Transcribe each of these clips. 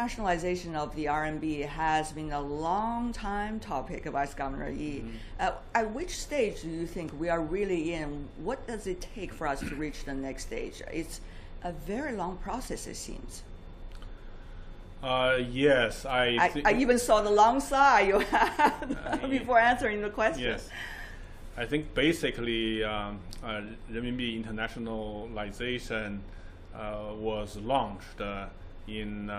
internationalization of the RMB has been a long time topic, Vice Governor Yi. At which stage do you think we are really in? What does it take for us to reach the next stage? It's a very long process, it seems. Yes, I even saw the long sigh you had before answering the question. Yes. I think basically renminbi internationalization was launched in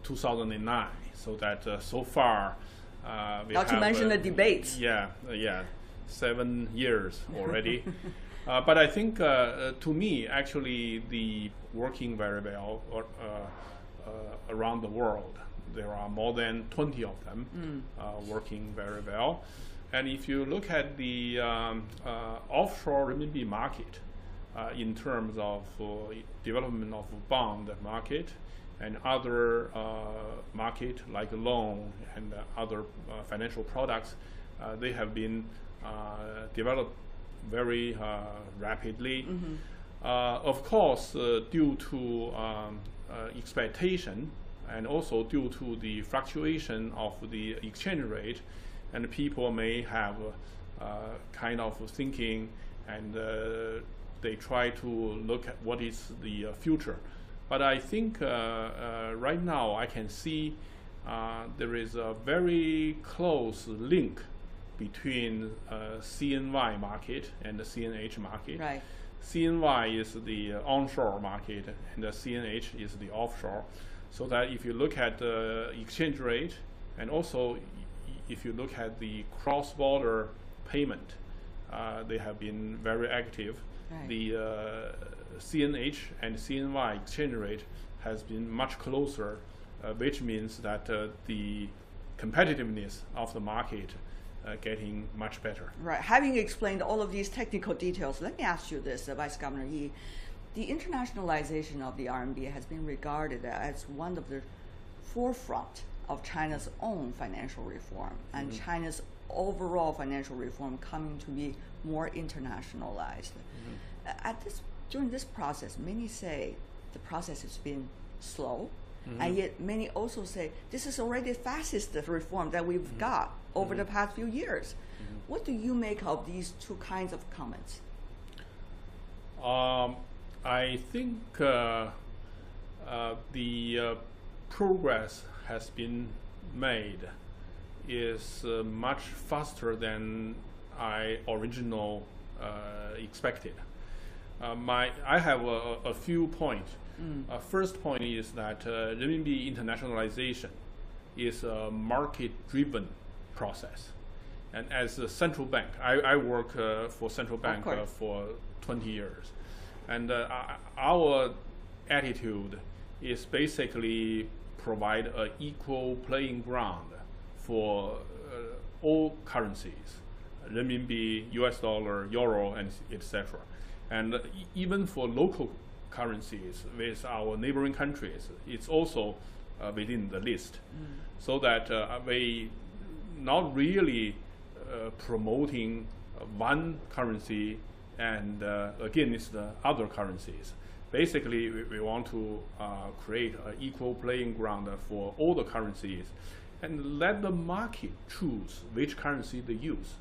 2009, so that so far we Not to mention the debates. Yeah, 7 years already. But I think to me, actually, the working very well around the world. There are more than 20 of them working very well. And if you look at the offshore renminbi market in terms of development of bond market and other market like loan and other financial products, they have been developed very rapidly. Of course, due to expectation and also due to the fluctuation of the exchange rate, and people may have kind of thinking, and they try to look at what is the future. But I think right now I can see there is a very close link between CNY market and the CNH market. Right. CNY is the onshore market, and the CNH is the offshore. So that if you look at the exchange rate, and also if you look at the cross-border payment, they have been very active. Right. The CNH and CNY exchange rate has been much closer, which means that the competitiveness of the market getting much better. Right. Having explained all of these technical details, let me ask you this, Vice Governor Yi. The internationalization of the RMB has been regarded as one of the forefront of China's own financial reform and China's overall financial reform coming to be more internationalized. During this process, many say the process has been slow, and yet many also say this is already the fastest reform that we've got over the past few years. What do you make of these two kinds of comments? I think the progress has been made is much faster than I originally expected. I have a few points. First point is that renminbi internationalization is a market-driven process. And as a central bank, I work for central bank for 20 years. And our attitude is basically provide an equal playing ground for all currencies, renminbi, US dollar, euro, and etc. And even for local currencies with our neighboring countries, it's also within the list. So that we not really promoting one currency and against the other currencies. Basically, we want to create an equal playing ground for all the currencies and let the market choose which currency they use.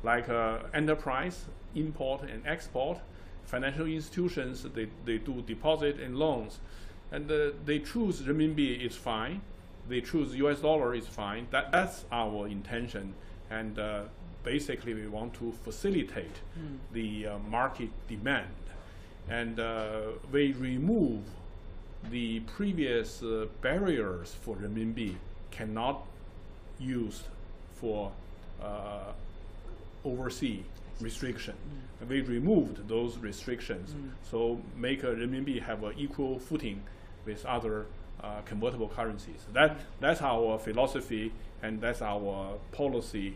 Like enterprise, import and export, financial institutions, they do deposit and loans. And they choose renminbi, it's fine. They choose US dollar, it's fine. That's our intention. And basically, we want to facilitate the market demand. And we remove the previous barriers for renminbi cannot use for overseas restriction. And we removed those restrictions, so make renminbi have an equal footing with other convertible currencies. That's our philosophy, and that's our policy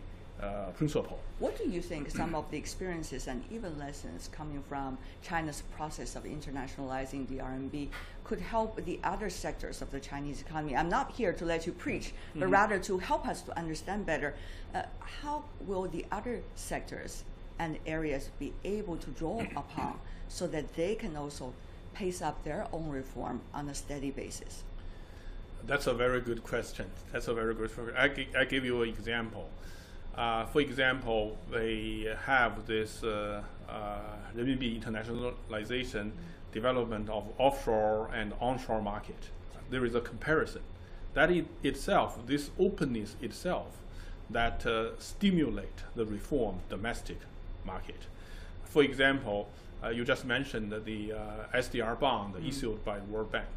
principle. What do you think some of the experiences and even lessons coming from China's process of internationalizing the RMB could help the other sectors of the Chinese economy? I'm not here to let you preach, but rather to help us to understand better how will the other sectors and areas be able to draw upon so that they can also pace up their own reform on a steady basis? That's a very good question. That's a very good question. I give you an example. For example, they have this renminbi internationalization development of offshore and onshore market. There is a comparison. That itself, this openness itself, that stimulate the reform domestic market. For example, you just mentioned the SDR bond issued by World Bank.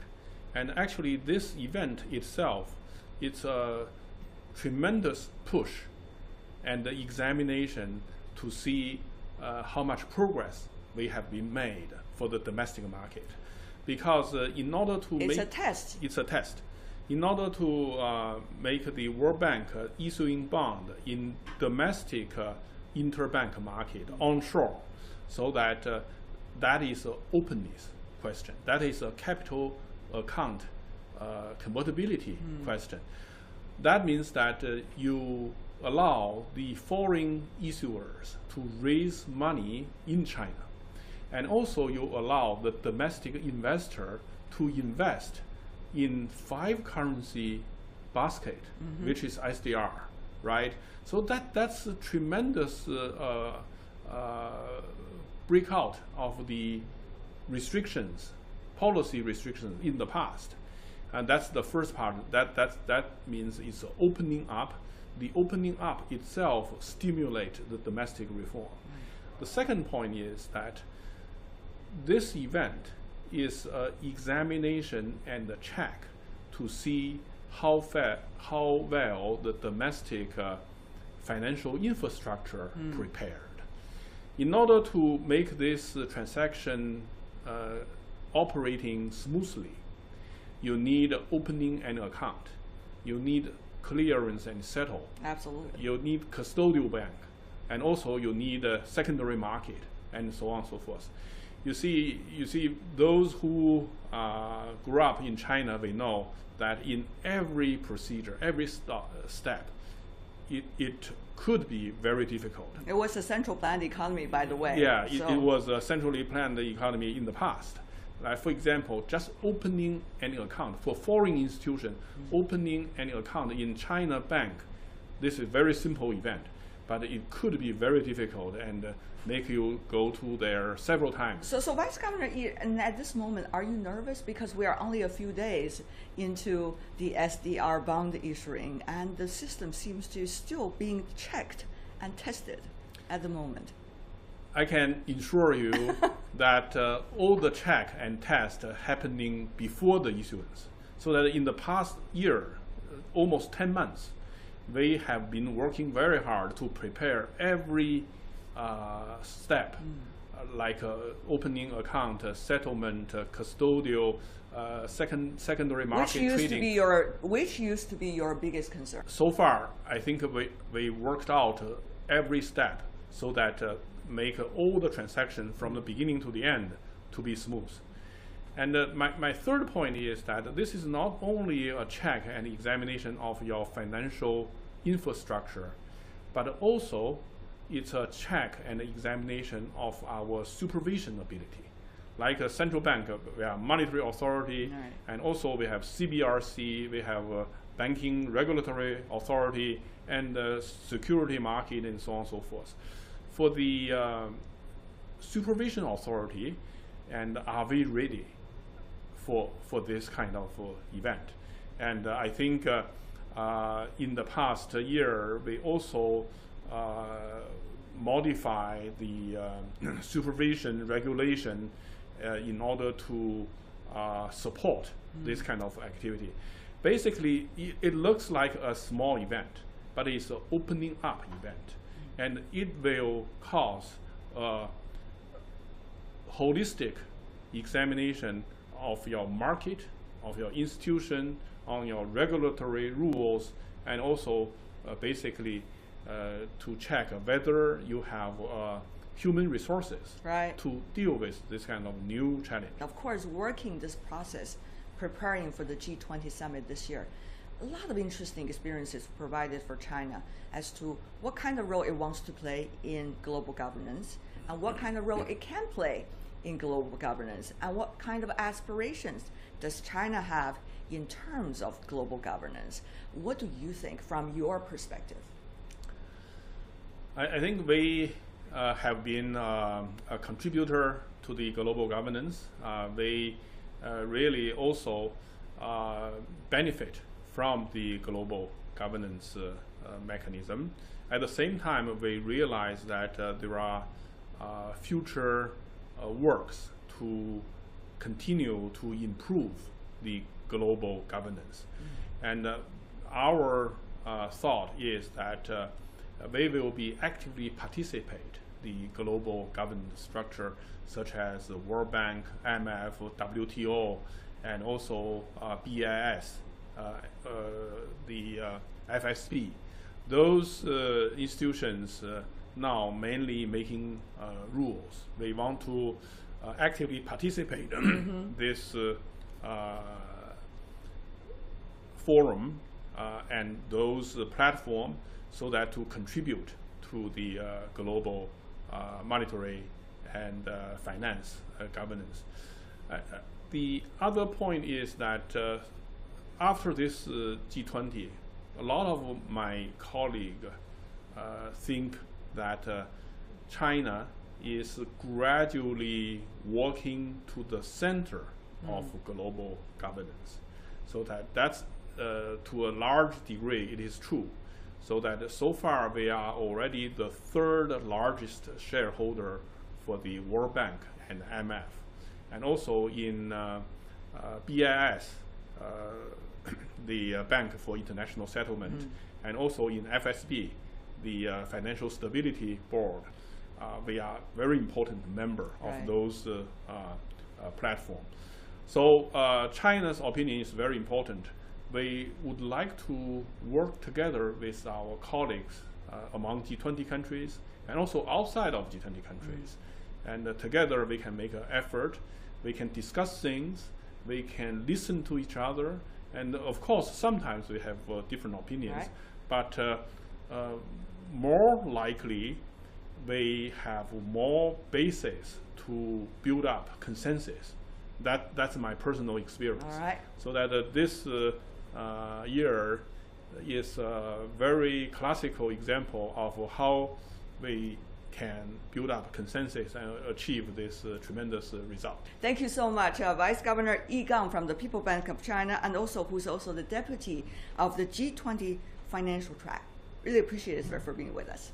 And actually this event itself, it's a tremendous push and the examination to see how much progress we have been made for the domestic market. Because in order to it's a test. It's a test. In order to make the World Bank issuing bond in domestic interbank market onshore, so that that is an openness question. That is a capital account convertibility question. That means that you allow the foreign issuers to raise money in China. And also you allow the domestic investor to invest in 5 currency basket, which is SDR, right? So that's a tremendous breakout of the restrictions, policy restrictions in the past. And that's the first part. That means it's opening up. The opening up itself stimulates the domestic reform. The second point is that this event is an examination and a check to see how well the domestic financial infrastructure prepared. In order to make this transaction operating smoothly, you need opening an account. You need clearance and settle. Absolutely. You need custodial bank, and also you need a secondary market, and so on and so forth. You see, those who grew up in China, they know that in every procedure, every step, it could be very difficult. It was a central planned economy, by the way. Yeah, it was a centrally planned economy in the past. Like for example, just opening an account for foreign institution, opening an account in China bank, this is a very simple event, but it could be very difficult and make you go to there several times. So Vice Governor, and at this moment, are you nervous? Because we are only a few days into the SDR bond issuing, and the system seems to still being checked and tested at the moment. I can assure you that all the check and test are happening before the issuance. So that in the past year, almost 10 months, we have been working very hard to prepare every step, like opening account, settlement, custodial, secondary market trading. Which used to be your biggest concern? So far, I think we worked out every step so that make all the transactions from the beginning to the end to be smooth. And my third point is that this is not only a check and examination of your financial infrastructure, but also it's a check and examination of our supervision ability. Like a central bank, we have monetary authority, right, and also we have CBRC, we have banking regulatory authority, and security market, and so on and so forth. For the supervision authority, and are we ready for this kind of event? And I think in the past year, we also modify the supervision regulation in order to support this kind of activity. Basically, it looks like a small event, but it's an opening up event. And it will cause a holistic examination of your market, of your institution, on your regulatory rules, and also basically to check whether you have human resources, right, to deal with this kind of new challenge. Of course, working this process, preparing for the G20 summit this year, a lot of interesting experiences provided for China as to what kind of role it wants to play in global governance, and what kind of role it can play in global governance, and what kind of aspirations does China have in terms of global governance. What do you think from your perspective? I think we have been a contributor to the global governance. We really also benefit from the global governance mechanism. At the same time, we realize that there are future works to continue to improve the global governance. And our thought is that we will be actively participate the global governance structure, such as the World Bank, IMF, WTO, and also BIS, the FSB. Those institutions now mainly making rules. We want to actively participate in this forum and those platforms, so that to contribute to the global monetary and finance governance. The other point is that after this G20, a lot of my colleagues think that China is gradually walking to the center of global governance. So that's to a large degree it is true. So that so far we are already the third largest shareholder for the World Bank and IMF. And also in BIS, the Bank for International Settlement, and also in FSB, the Financial Stability Board. We are very important member of those platforms. So China's opinion is very important. We would like to work together with our colleagues among G20 countries and also outside of G20 countries. And together we can make an effort, we can discuss things, we can listen to each other, and of course sometimes we have different opinions, but more likely we have more basis to build up consensus. That's my personal experience. So that this year is a very classical example of how we can build up consensus and achieve this tremendous result. Thank you so much, Vice Governor Yi Gang from the People Bank of China, and also who's also the deputy of the G20 financial track. Really appreciate it, sir, for being with us.